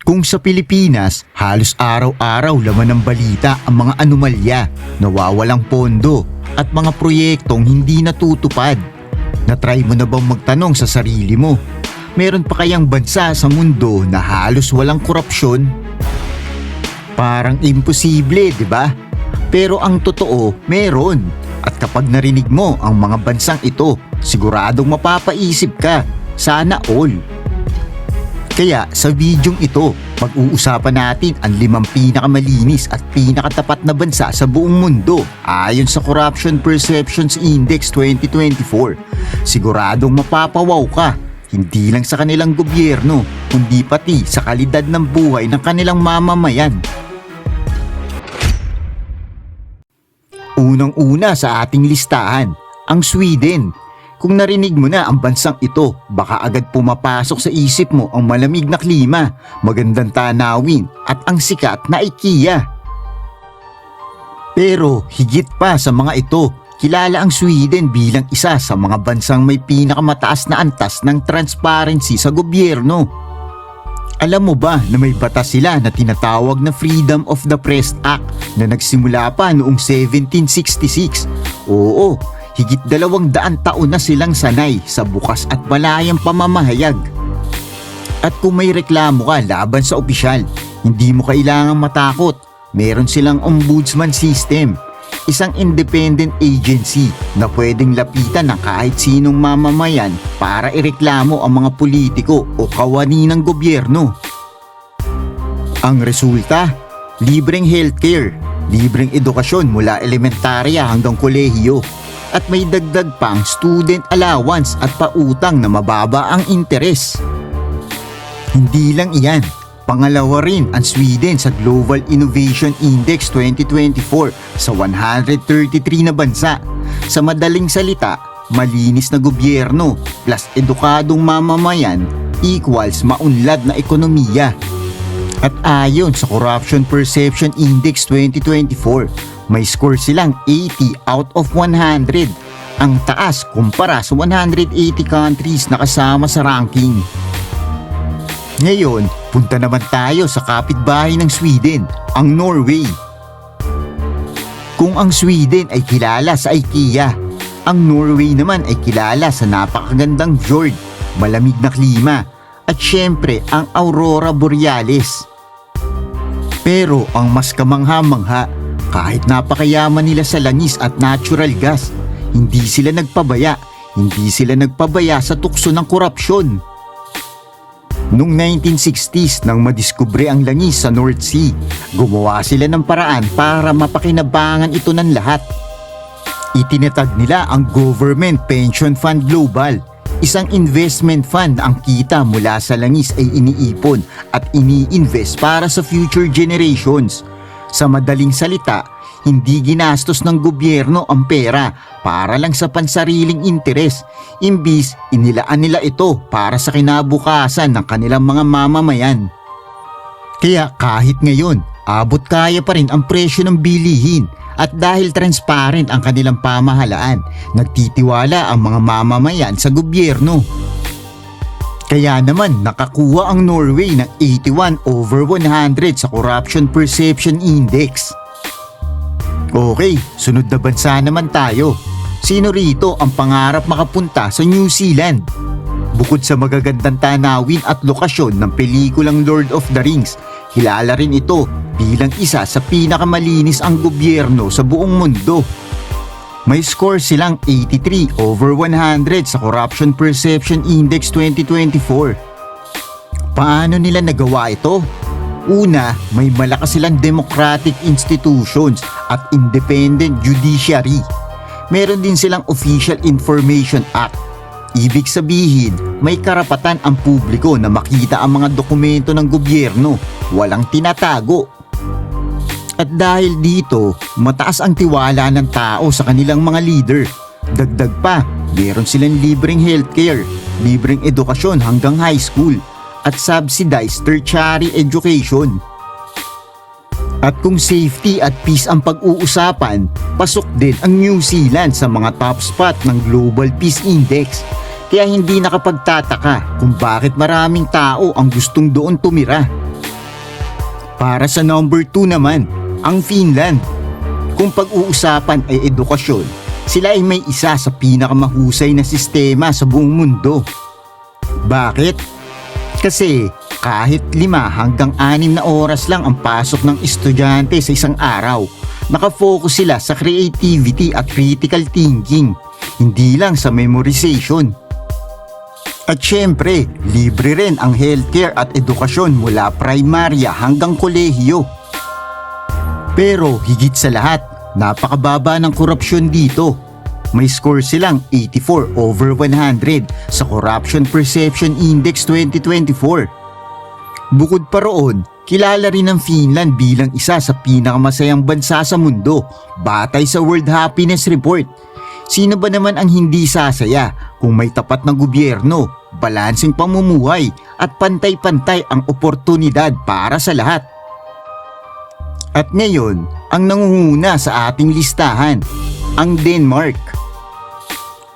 Kung sa Pilipinas, halos araw-araw laman ng balita ang mga anomalya, nawawalang pondo at mga proyektong hindi natutupad. Na-try mo na bang magtanong sa sarili mo? Meron pa kayang bansa sa mundo na halos walang korupsyon? Parang imposible, di ba? Pero ang totoo, meron. At kapag narinig mo ang mga bansang ito, siguradong mapapaisip ka, sana all. Kaya sa videong ito, pag-uusapan natin ang 5 pinakamalinis at pinakatapat na bansa sa buong mundo ayon sa Corruption Perceptions Index 2024. Siguradong mapapawaw ka, hindi lang sa kanilang gobyerno, kundi pati sa kalidad ng buhay ng kanilang mamamayan. Unang-una sa ating listahan, ang Sweden. Kung narinig mo na ang bansang ito, baka agad pumapasok sa isip mo ang malamig na klima, magandang tanawin at ang sikat na IKEA. Pero higit pa sa mga ito, kilala ang Sweden bilang isa sa mga bansang may pinakamataas na antas ng transparency sa gobyerno. Alam mo ba na may batas sila na tinatawag na Freedom of the Press Act na nagsimula pa noong 1766? Oo, higit 200 taon na silang sanay sa bukas at malayang pamamahayag. At kung may reklamo ka laban sa opisyal, hindi mo kailangang matakot. Meron silang ombudsman system, isang independent agency na pwedeng lapitan ng kahit sinong mamamayan para ireklamo ang mga politiko o kawani ng gobyerno. Ang resulta, libreng healthcare, libreng edukasyon mula elementarya hanggang kolehiyo, at may dagdag pang student allowance at pautang na mababa ang interes. Hindi lang iyan, pangalawa rin ang Sweden sa Global Innovation Index 2024 sa 133 na bansa. Sa madaling salita, malinis na gobyerno plus edukadong mamamayan equals maunlad na ekonomiya. At ayon sa Corruption Perception Index 2024, may score silang 80 out of 100. Ang taas kumpara sa 180 countries na kasama sa ranking. Ngayon, punta naman tayo sa kapitbahay ng Sweden, ang Norway. Kung ang Sweden ay kilala sa IKEA, ang Norway naman ay kilala sa napakagandang fjord, malamig na klima, at syempre ang Aurora Borealis. Pero ang mas kamangha-mangha, kahit napakayaman nila sa langis at natural gas, hindi sila nagpabaya sa tukso ng korupsyon. Noong 1960s nang madiskubre ang langis sa North Sea, gumawa sila ng paraan para mapakinabangan ito ng lahat. Itinatag nila ang Government Pension Fund Global, isang investment fund ang kita mula sa langis ay iniipon at ini-invest para sa future generations. Sa madaling salita, hindi ginastos ng gobyerno ang pera para lang sa pansariling interes, imbis inilaan nila ito para sa kinabukasan ng kanilang mga mamamayan. Kaya kahit ngayon, abot kaya pa rin ang presyo ng bilihin at dahil transparent ang kanilang pamahalaan, nagtitiwala ang mga mamamayan sa gobyerno. Kaya naman nakakuha ang Norway ng 81 over 100 sa Corruption Perception Index. Okay, sunod na bansa naman tayo. Sino rito ang pangarap makapunta sa New Zealand? Bukod sa magagandang tanawin at lokasyon ng pelikulang Lord of the Rings, kilala rin ito bilang isa sa pinakamalinis ang gobyerno sa buong mundo. May score silang 83 over 100 sa Corruption Perception Index 2024. Paano nila nagawa ito? Una, may malakas silang democratic institutions at independent judiciary. Meron din silang Official Information Act. Ibig sabihin, may karapatan ang publiko na makita ang mga dokumento ng gobyerno, walang tinatago. At dahil dito, mataas ang tiwala ng tao sa kanilang mga leader. Dagdag pa, meron silang libreng healthcare, libreng edukasyon hanggang high school, at subsidized tertiary education. At kung safety at peace ang pag-uusapan, pasok din ang New Zealand sa mga top spot ng Global Peace Index. Kaya hindi nakapagtataka kung bakit maraming tao ang gustong doon tumira. Para sa number 2 naman, ang Finland. Kung pag-uusapan ay edukasyon, sila ay may isa sa pinakamahusay na sistema sa buong mundo. Bakit? Kasi kahit 5 hanggang 6 na oras lang ang pasok ng estudyante sa isang araw, nakafocus sila sa creativity at critical thinking, hindi lang sa memorization. At syempre, libre rin ang healthcare at edukasyon mula primarya hanggang kolehiyo. Pero higit sa lahat, napakababa ng korupsyon dito. May score silang 84 over 100 sa Corruption Perception Index 2024. Bukod pa roon, kilala rin ang Finland bilang isa sa pinakamasayang bansa sa mundo batay sa World Happiness Report. Sino ba naman ang hindi sasaya kung may tapat na gobyerno, balanseng pamumuhay at pantay-pantay ang oportunidad para sa lahat? At ngayon, ang nangunguna sa ating listahan, ang Denmark.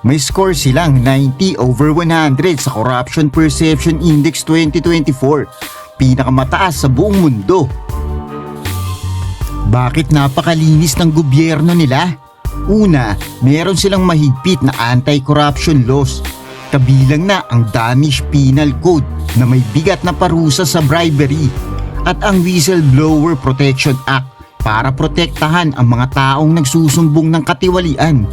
May score silang 90 over 100 sa Corruption Perception Index 2024, pinakamataas sa buong mundo. Bakit napakalinis ng gobyerno nila? Una, meron silang mahigpit na anti-corruption laws. Kabilang na ang Danish Penal Code na may bigat na parusa sa bribery at ang Whistleblower Protection Act para protektahan ang mga taong nagsusumbong ng katiwalian.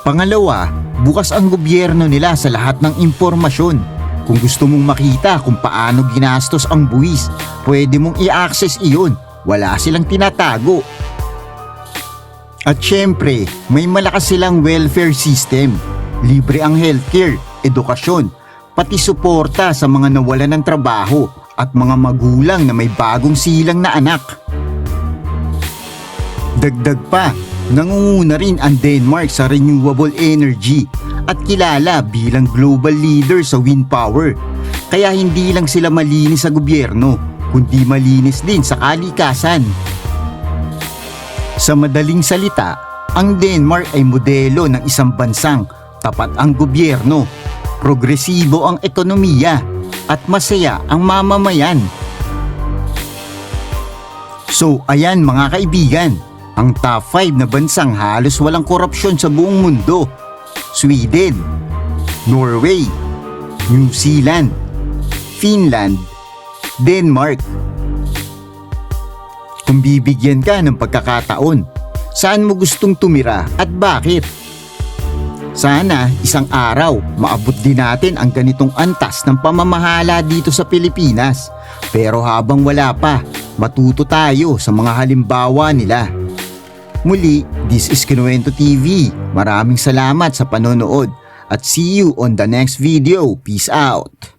Pangalawa, bukas ang gobyerno nila sa lahat ng impormasyon. Kung gusto mong makita kung paano ginastos ang buwis, pwede mong i-access iyon. Wala silang tinatago. At syempre, may malakas silang welfare system. Libre ang healthcare, edukasyon, pati suporta sa mga nawalan ng trabaho at mga magulang na may bagong silang na anak. Dagdag pa, nangunguna rin ang Denmark sa renewable energy at kilala bilang global leader sa wind power. Kaya hindi lang sila malinis sa gobyerno, kundi malinis din sa kalikasan. Sa madaling salita, ang Denmark ay modelo ng isang bansang tapat ang gobyerno, progresibo ang ekonomiya, at masaya ang mamamayan. So ayan mga kaibigan, ang top 5 na bansang halos walang korupsyon sa buong mundo: Sweden, Norway, New Zealand, Finland, Denmark. Kung bibigyan ka ng pagkakataon, saan mo gustong tumira at bakit? Sana isang araw maabot din natin ang ganitong antas ng pamamahala dito sa Pilipinas. Pero habang wala pa, matuto tayo sa mga halimbawa nila. Muli, this is Kinuwento TV. Maraming salamat sa panonood at see you on the next video. Peace out!